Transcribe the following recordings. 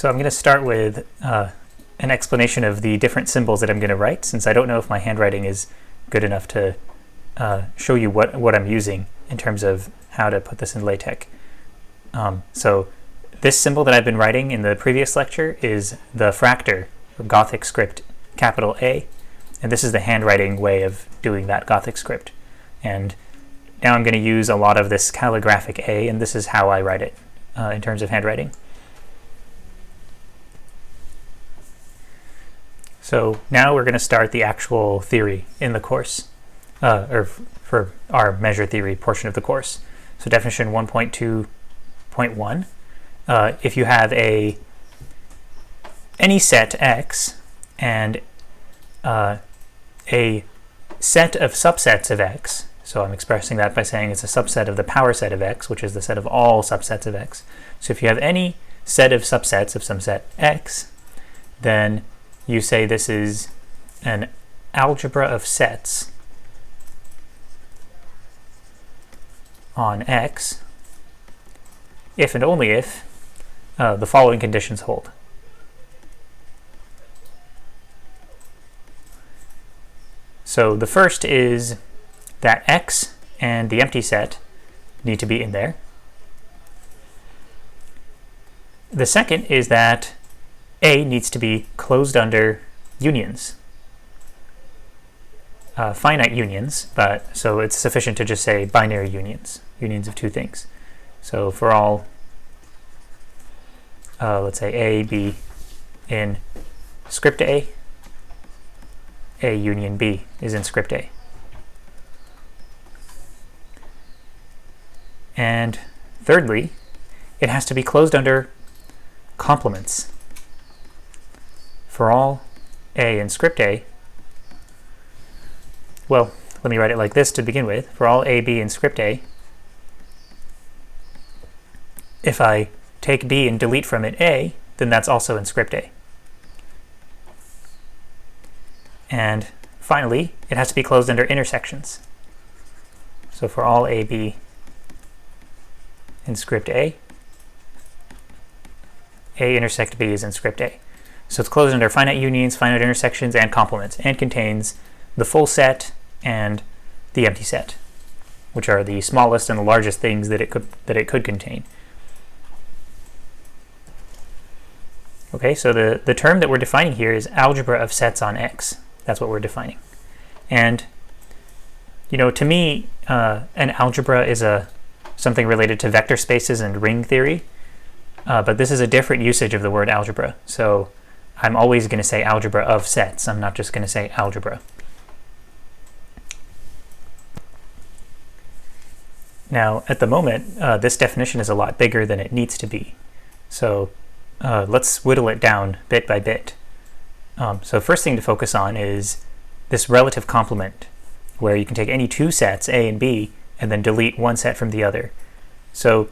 So I'm going to start with an explanation of the different symbols that I'm going to write, since I don't know if my handwriting is good enough to show you what I'm using in terms of how to put this in LaTeX. So this symbol that I've been writing in the previous lecture is the fractor, or Gothic script capital A, and this is the handwriting way of doing that Gothic script. And now I'm going to use a lot of this calligraphic A, and this is how I write it in terms of handwriting. So now we're going to start the actual theory in the course, or for our measure theory portion of the course. So definition 1.2.1, if you have any set X and a set of subsets of X, so I'm expressing that by saying it's a subset of the power set of X, which is the set of all subsets of X. So if you have any set of subsets of some set X, then you say this is an algebra of sets on X if and only if the following conditions hold. So the first is that X and the empty set need to be in there. The second is that A needs to be closed under unions, finite unions, but so it's sufficient to just say binary unions, unions of two things. So for all, let's say A, B in script A union B is in script A. And thirdly, it has to be closed under complements. For all A in script A, well, let me write it like this to begin with. For all A, B in script A, if I take B and delete from it A, then that's also in script A. And finally, it has to be closed under intersections. So for all A, B in script A intersect B is in script A. So it's closed under finite unions, finite intersections, and complements, and contains the full set and the empty set, which are the smallest and the largest things that it could contain. Okay, so the term that we're defining here is algebra of sets on X. That's what we're defining. And you know, to me, an algebra is something related to vector spaces and ring theory, but this is a different usage of the word algebra. So I'm always going to say algebra of sets. I'm not just going to say algebra. Now, at the moment, this definition is a lot bigger than it needs to be. So let's whittle it down bit by bit. So first thing to focus on is this relative complement, where you can take any two sets, A and B, and then delete one set from the other. So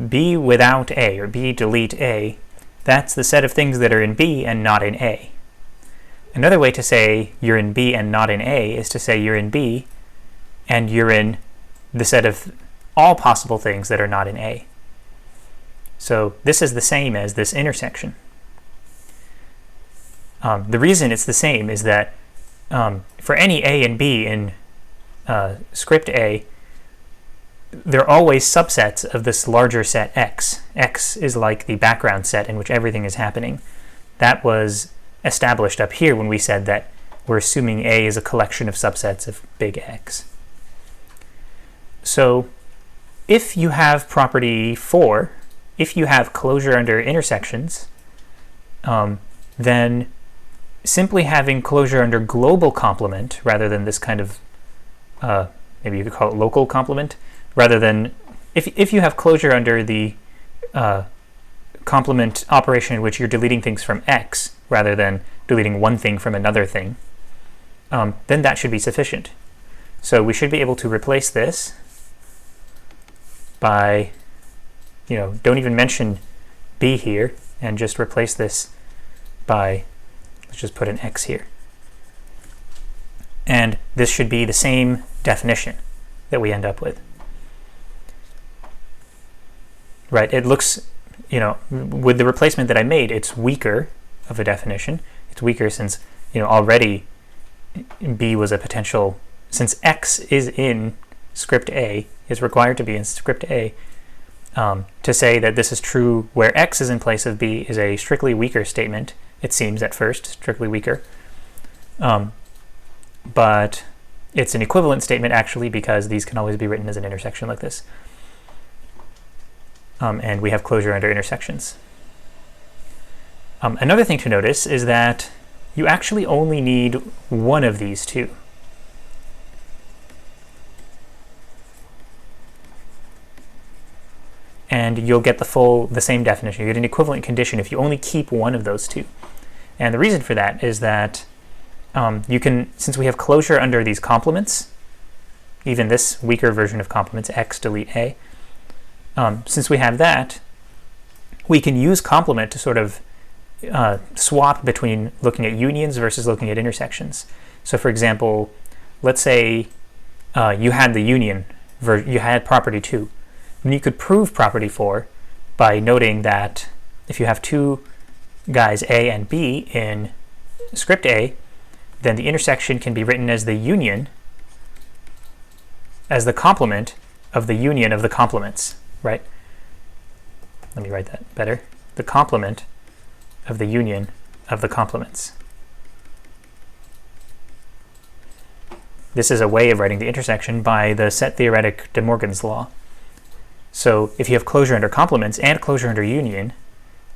B without A, or B delete A, that's the set of things that are in B and not in A. Another way to say you're in B and not in A is to say you're in B and you're in the set of all possible things that are not in A. So this is the same as this intersection. The reason it's the same is that for any A and B in script A, they're always subsets of this larger set X. X is like the background set in which everything is happening. That was established up here when we said that we're assuming A is a collection of subsets of big X. So if you have property 4, if you have closure under intersections, then simply having closure under global complement rather than this kind of, maybe you could call it local complement, rather than, if you have closure under the complement operation in which you're deleting things from X rather than deleting one thing from another thing, then that should be sufficient. So we should be able to replace this by, don't even mention B here, and just replace this by, let's just put an X here. And this should be the same definition that we end up with. Right, it looks with the replacement that I made, it's weaker of a definition. It's weaker since, already B was a potential, since X is in script A, is required to be in script A, to say that this is true where X is in place of B is a strictly weaker statement. It seems at first strictly weaker. But it's an equivalent statement actually, because these can always be written as an intersection like this. And we have closure under intersections. Another thing to notice is that you actually only need one of these two. And you'll get the same definition. You get an equivalent condition if you only keep one of those two. And the reason for that is that since we have closure under these complements, even this weaker version of complements, X delete A, since we have that, we can use complement to sort of swap between looking at unions versus looking at intersections. So for example, let's say you had the union, you had property 2. And you could prove property 4 by noting that if you have two guys A and B in script A, then the intersection can be written as the union, as the complement of the union of the complements, right? Let me write that better. The complement of the union of the complements. This is a way of writing the intersection by the set theoretic De Morgan's law. So if you have closure under complements and closure under union,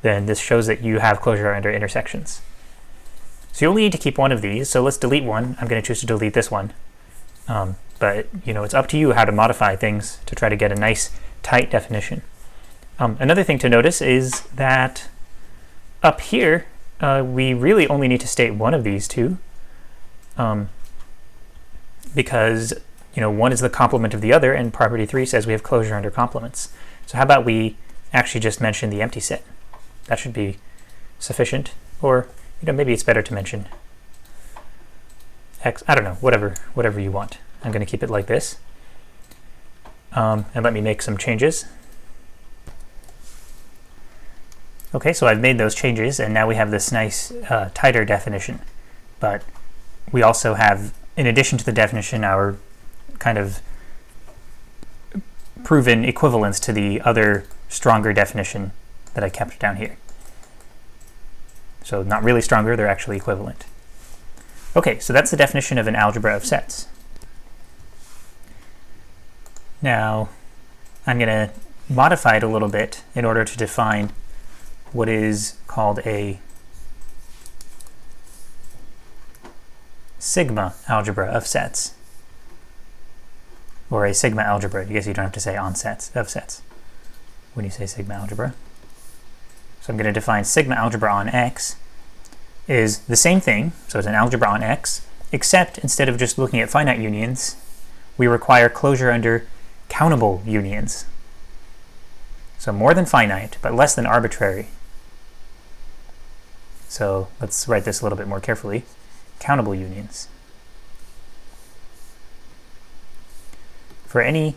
then this shows that you have closure under intersections. So you only need to keep one of these. So let's delete one. I'm going to choose to delete this one. But it's up to you how to modify things to try to get a nice tight definition. Another thing to notice is that up here, we really only need to state one of these two, because one is the complement of the other, and property 3 says we have closure under complements. So how about we actually just mention the empty set? That should be sufficient. Or maybe it's better to mention X. I don't know, whatever you want. I'm going to keep it like this. And let me make some changes. Okay, so I've made those changes, and now we have this nice tighter definition. But we also have, in addition to the definition, our kind of proven equivalence to the other stronger definition that I kept down here. So not really stronger, they're actually equivalent. Okay, so that's the definition of an algebra of sets. Now, I'm going to modify it a little bit in order to define what is called a sigma algebra of sets, or a sigma algebra. I guess you don't have to say on sets, of sets, when you say sigma algebra. So I'm going to define sigma algebra on X is the same thing, so it's an algebra on X, except instead of just looking at finite unions, we require closure under countable unions. So more than finite, but less than arbitrary. So let's write this a little bit more carefully. Countable unions. For any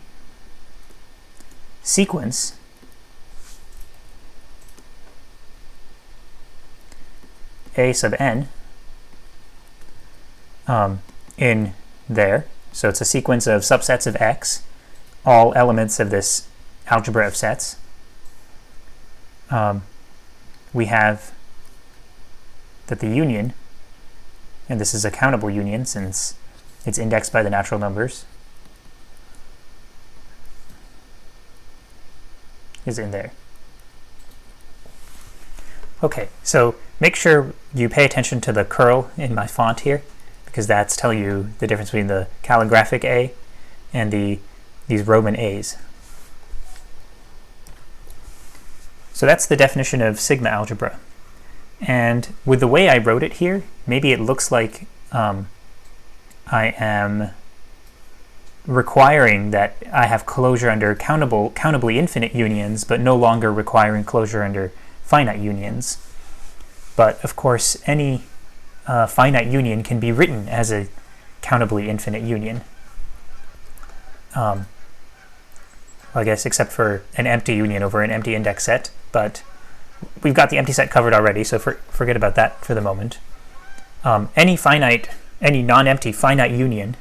sequence A sub n in there, so it's a sequence of subsets of X, all elements of this algebra of sets, we have that the union, and this is a countable union since it's indexed by the natural numbers, is in there. Okay, so make sure you pay attention to the curl in my font here, because that's telling you the difference between the calligraphic A and these Roman A's. So that's the definition of sigma algebra. And with the way I wrote it here, maybe it looks like I am requiring that I have closure under countably infinite unions, but no longer requiring closure under finite unions. But of course, any finite union can be written as a countably infinite union. I guess except for an empty union over an empty index set, but we've got the empty set covered already, so forget about that for the moment. Any non-empty finite union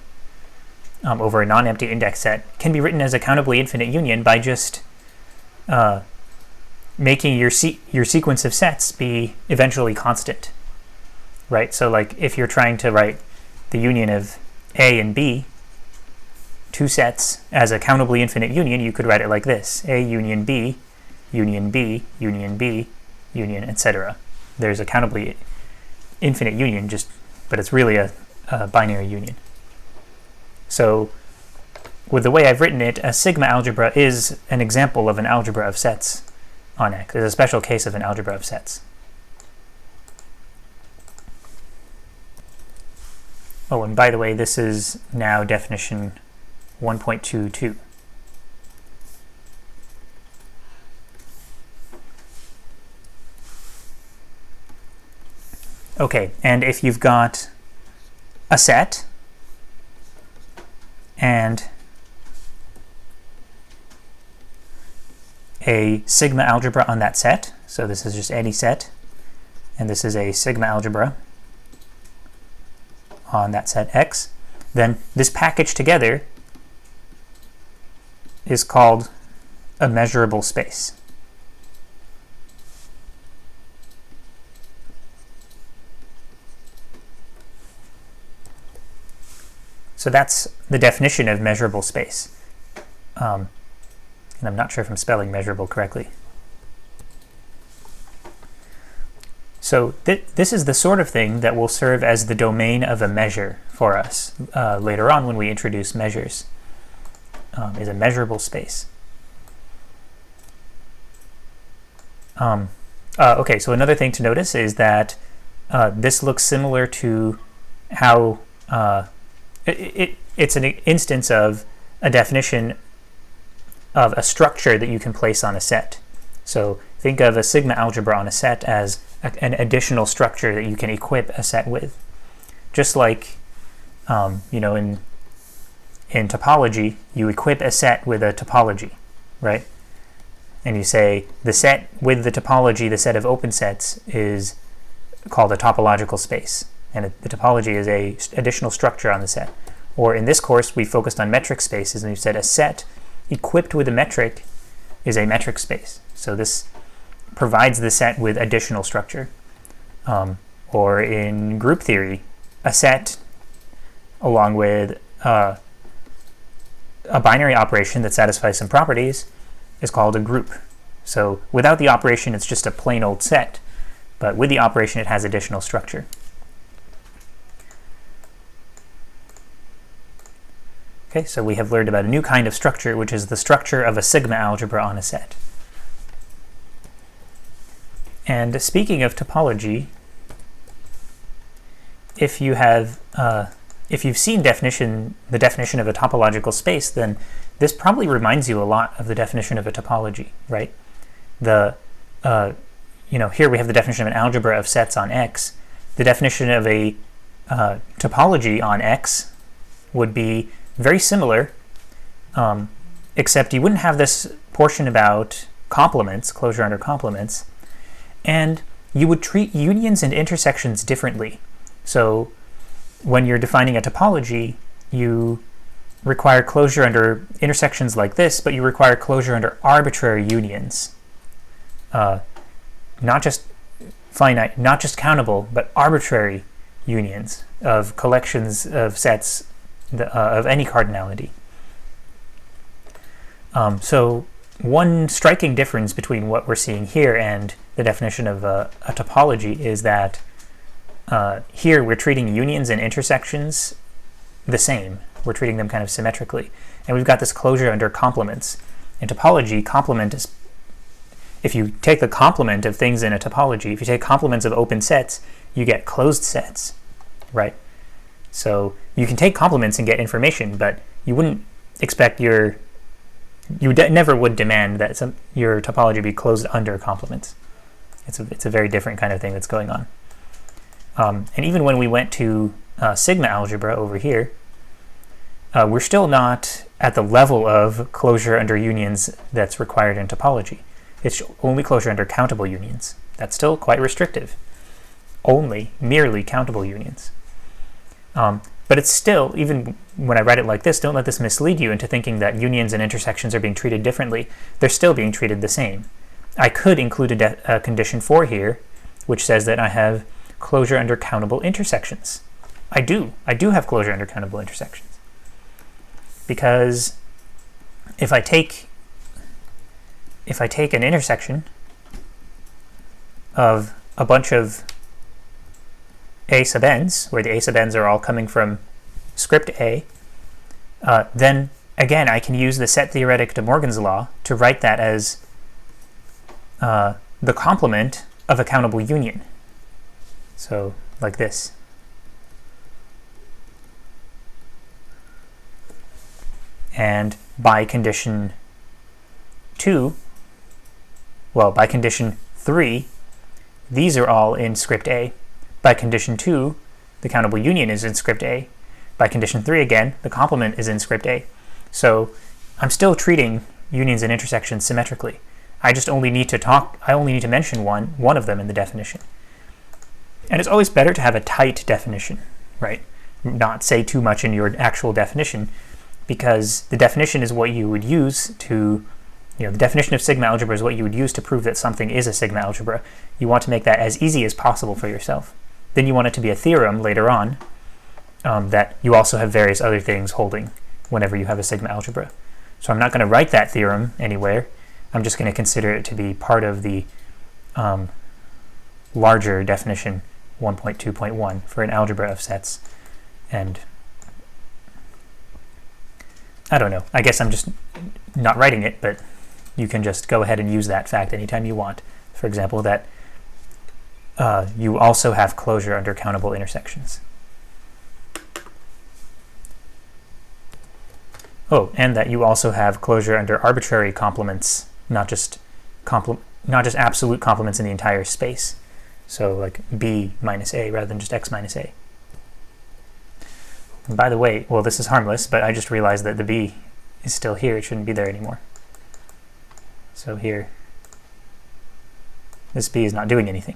over a non-empty index set can be written as a countably infinite union by just making your sequence of sets be eventually constant, right? So like if you're trying to write the union of A and B, two sets, as a countably infinite union, you could write it like this: A union B, union B, union B, union, etc. There's a countably infinite union, but it's really a binary union. So with the way I've written it, a sigma algebra is an example of an algebra of sets on X. It's a special case of an algebra of sets. Oh, and by the way, this is now definition 1.22. Okay, and if you've got a set and a sigma algebra on that set, so this is just any set, and this is a sigma algebra on that set X, then this package together is called a measurable space. So that's the definition of measurable space. And I'm not sure if I'm spelling measurable correctly. So this is the sort of thing that will serve as the domain of a measure for us later on when we introduce measures, is a measurable space. Okay, so another thing to notice is that this looks similar to how it's an instance of a definition of a structure that you can place on a set. So think of a sigma algebra on a set as an additional structure that you can equip a set with. Just like, you know, in topology, you equip a set with a topology, right? And you say the set with the topology, the set of open sets, is called a topological space. And the topology is a additional structure on the set. Or in this course, we focused on metric spaces, and we've said a set equipped with a metric is a metric space. So this provides the set with additional structure. Or in group theory, a set along with a binary operation that satisfies some properties is called a group. So without the operation, it's just a plain old set. But with the operation, it has additional structure. Okay, so we have learned about a new kind of structure, which is the structure of a sigma algebra on a set. And speaking of topology, if you've seen the definition of a topological space, then this probably reminds you a lot of the definition of a topology, right? Here we have the definition of an algebra of sets on X. The definition of a topology on X would be very similar, except you wouldn't have this portion about complements, closure under complements, and you would treat unions and intersections differently. So when you're defining a topology, you require closure under intersections like this, but you require closure under arbitrary unions. Not just finite, not just countable, but arbitrary unions of collections of sets of any cardinality. So one striking difference between what we're seeing here and the definition of a topology is that here we're treating unions and intersections the same. We're treating them kind of symmetrically. And we've got this closure under complements. In topology, complement is, if you take the complement of things in a topology, if you take complements of open sets, you get closed sets, right? So you can take complements and get information, but you wouldn't expect never would demand that your topology be closed under complements. It's a very different kind of thing that's going on. And even when we went to sigma algebra over here, we're still not at the level of closure under unions that's required in topology. It's only closure under countable unions. That's still quite restrictive. Only, merely countable unions. But it's still, even when I write it like this, don't let this mislead you into thinking that unions and intersections are being treated differently. They're still being treated the same. I could include a condition 4 here, which says that I have closure under countable intersections. I do have closure under countable intersections. Because if I take an intersection of a bunch of a sub n's, where the a sub n's are all coming from script A, then again I can use the set theoretic de Morgan's law to write that as the complement of a countable union. So like this. And by condition 2, well, by condition 3, these are all in script A. By condition 2, the countable union is in script A. By condition 3, again, the complement is in script A. So I'm still treating unions and intersections symmetrically. I only need to mention one of them in the definition. And it's always better to have a tight definition, right? Not say too much in your actual definition, because the definition is what you would use to, the definition of sigma algebra is what you would use to prove that something is a sigma algebra. You want to make that as easy as possible for yourself. Then you want it to be a theorem later on that you also have various other things holding whenever you have a sigma algebra. So I'm not going to write that theorem anywhere. I'm just going to consider it to be part of the larger definition 1.2.1 for an algebra of sets. And I don't know, I guess I'm just not writing it, but you can just go ahead and use that fact anytime you want. For example, that you also have closure under countable intersections. Oh, and that you also have closure under arbitrary complements, not just absolute complements in the entire space. So like b minus a rather than just x minus a. And by the way, well, this is harmless, but I just realized that the b is still here. It shouldn't be there anymore. So here, this b is not doing anything.